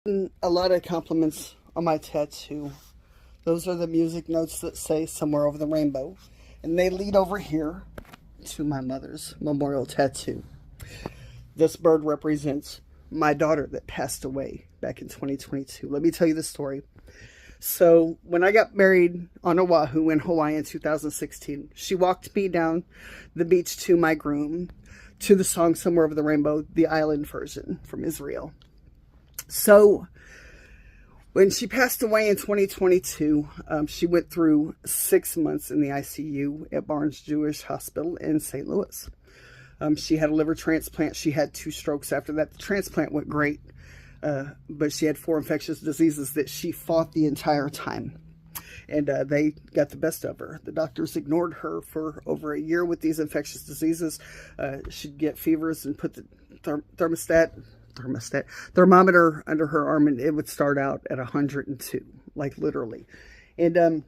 A lot of compliments on my tattoo. Those are the music notes that say "Somewhere Over the Rainbow," and they lead over here to my mother's memorial tattoo. This bird represents my daughter that passed away back in 2022. Let me tell you the story. So, when I got married on Oahu in Hawaii in 2016, she walked me down the beach to my groom to the song "Somewhere Over the Rainbow," the island version from Israel. So, when she passed away in 2022, she went through 6 months in the ICU at Barnes Jewish Hospital in St. Louis. She had a liver transplant. She had 2 strokes after that. The transplant went great, but she had 4 infectious diseases that she fought the entire time. And they got the best of her. The doctors ignored her for over a year with these infectious diseases. She'd get fevers and put the thermometer under her arm, and it would start out at 102, like literally. And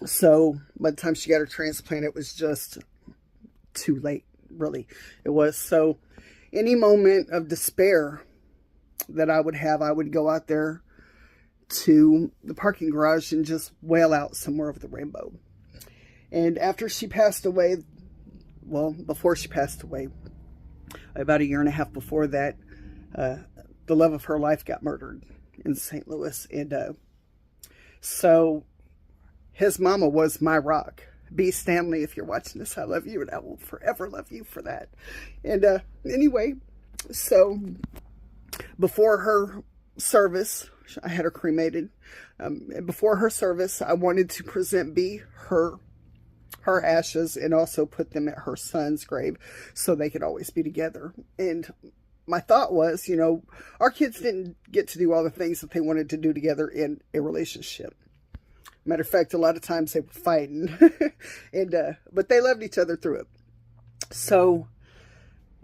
so by the time she got her transplant, it was just too late, really. It was. So any moment of despair that I would have, I would go out there to the parking garage and just wail out "Somewhere Over the Rainbow." And after she passed away, well, before she passed away, about a year and a half before that, the love of her life got murdered in St. Louis. And so his mama was my rock. B. Stanley, if you're watching this, I love you, and I will forever love you for that. And anyway, so before her service, I had her cremated. And before her service, I wanted to present B her ashes and also put them at her son's grave so they could always be together. And my thought was, our kids didn't get to do all the things that they wanted to do together in a relationship. Matter of fact, a lot of times they were fighting, but they loved each other through it. So,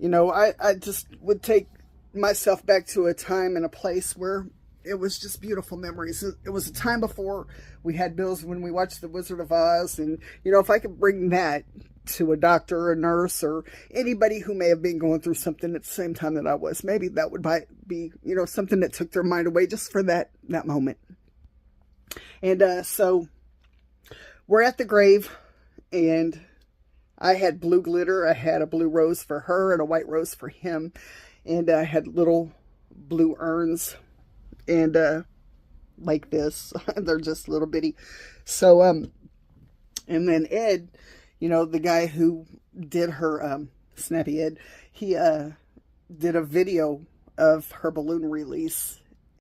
I just would take myself back to a time and a place where it was just beautiful memories. It was a time before we had bills, when we watched The Wizard of Oz. And, if I could bring that to a doctor or a nurse or anybody who may have been going through something at the same time that I was, maybe that would be, something that took their mind away just for that moment. And so we're at the grave, and I had blue glitter. I had a blue rose for her and a white rose for him. And I had little blue urns, and like this. They're just little bitty. So, and then Ed, the guy who did her, Snappy Ed, he did a video of her balloon release